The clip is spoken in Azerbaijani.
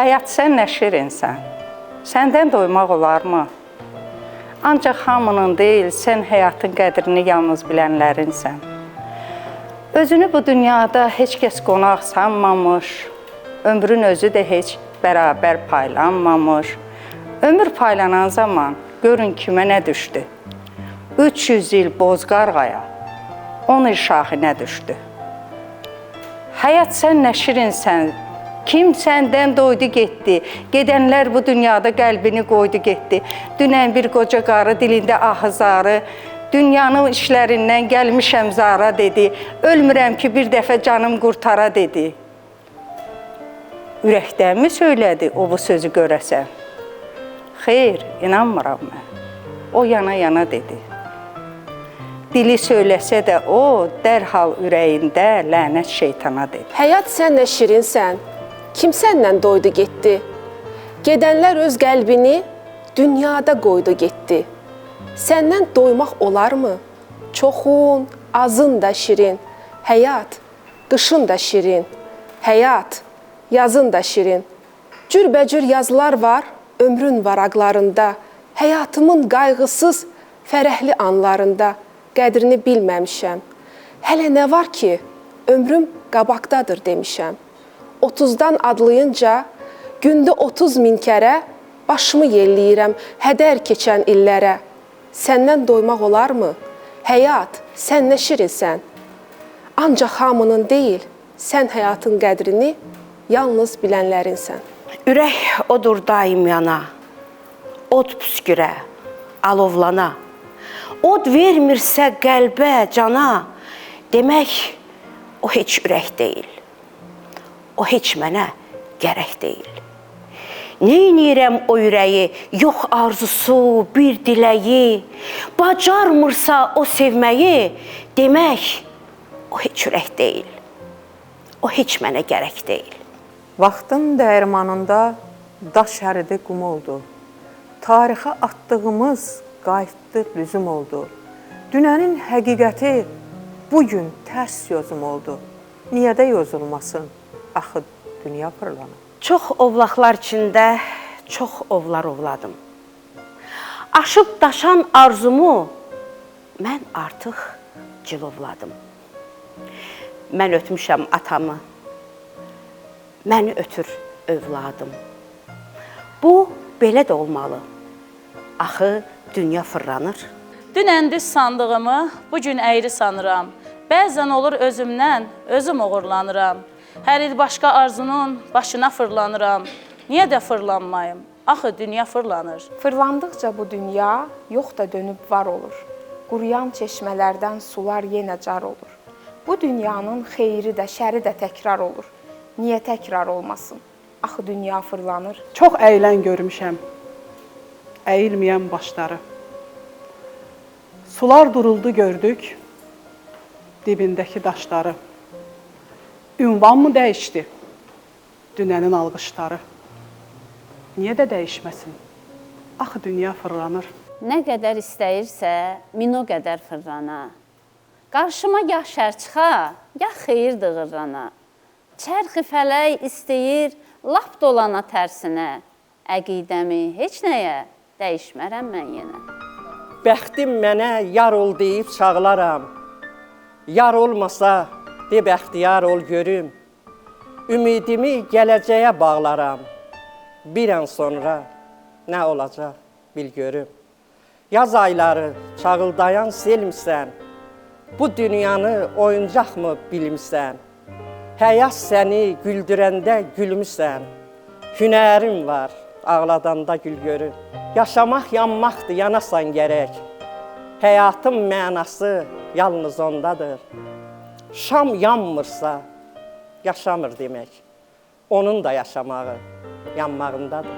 Həyat sən nə şirinsən, səndən doymaq olarmı? Ancaq hamının deyil, sən həyatın qədrini yalnız bilənlərinsən. Özünü bu dünyada heç kəs qonaq sanmamış, ömrün özü də heç bərabər paylanmamış. Ömür paylanan zaman görün kimə nə düşdü? 300 il bozqarğaya, 10 il şahinə düşdü. Həyat sən nə şirinsən, kim səndən doydu getdi, gedənlər bu dünyada qəlbini qoydu getdi. Dünən bir qoca qarı dilində ahızarı, dünyanın işlərindən gəlmişəm zara dedi. Ölmürəm ki bir dəfə canım qurtara dedi. Ürəkdənmi söylədi o bu sözü görəsən? Xeyr, inanmıram mən. O yana-yana dedi. Dili söyləsə də o, dərhal ürəyində lənət şeytana dedi. Həyat sən nə şirinsən, kim səndən doydu getdi? Gedənlər öz qəlbini dünyada qoydu getdi. Səndən doymaq olarmı? Çoxun, azın da şirin. Həyat, qışın da şirin. Həyat, yazın da şirin. Cürbəcür yazılar var, ömrün varaqlarında. Həyatımın qayğısız, fərəhli anlarında. Qədrini bilməmişəm. Hələ nə var ki, ömrüm qabaqdadır demişəm. 30-dan adlayınca, gündə 30 min kərə başımı yelləyirəm hədər keçən illərə. Səndən doymaq olarmı? Həyat, sən nə şirinsən? Ancaq hamının deyil, sən həyatın qədrini yalnız bilənlərinsən. Ürək odur daim yana, od püskürə, alovlana. Od vermirsə qəlbə, cana, demək o heç ürək deyil. O heç mənə gərək deyil. Neynirəm o ürəyi, yox arzusu, bir diləyi, bacarmırsa o sevməyi, demək o heç ürək deyil. O heç mənə gərək deyil. Vaxtın dəyirmanında daş əridi qum oldu. Tarixə atdığımız qayıtdı lüzum oldu. Dünənin həqiqəti bugün tərs yozum oldu. Niyə də yozulmasın? Axı dünya fırlanır. Çox ovlaqlar içində çox ovlar ovladım. Aşıb daşan arzumu mən artıq cilovladım. Mən ötmüşəm atamı, məni ötür övladım. Bu belə də olmalı. Axı dünya fırlanır. Dünən düz sandığımı bugün əyri sanıram. Bəzən olur özümdən, özüm uğurlanıram. Hər il başqa arzunun başına fırlanıram. Niyə də fırlanmayım? Axı dünya fırlanır. Fırlandıqca bu dünya yox da dönüb var olur. Quruyan çeşmələrdən sular yenə car olur. Bu dünyanın xeyri də, şəri də təkrar olur. Niyə təkrar olmasın? Axı dünya fırlanır. Çox əylən görmüşəm, əyilməyən başları. Sular duruldu gördük, dibindəki daşları. Ünvan mı dəyişdi? Dünənin alqışları. Niyə də dəyişməsin? Axı dünya fırlanır. Nə qədər istəyirsə, min o qədər fırlana. Qarşıma gah şər çıxa, gah xeyir dığırrana. Çərxi fələk istəyir, lap dolana tərsinə. Əqidəmi heç nəyə dəyişmərəm mən yenə. Bəxtim mənə yar ol deyib çağlaram. Yar olmasa, de bəxtiyar ol görüm. Ümidimi gələcəyə bağlaram. Bir an sonra nə olacaq bil görüm. Yaz ayları çağıldayan selmisən. Bu dünyanı oyuncaq mı bilmisən? Həyat səni güldürəndə gülmüsən. Hünərin var, ağladanda gül görüm. Yaşamaq yanmaqdır, yanasan gərək. Həyatın mənası yalnız ondadır. Şam yanmırsa, yaşamır demək. Onun da yaşamağı yanmağındadır.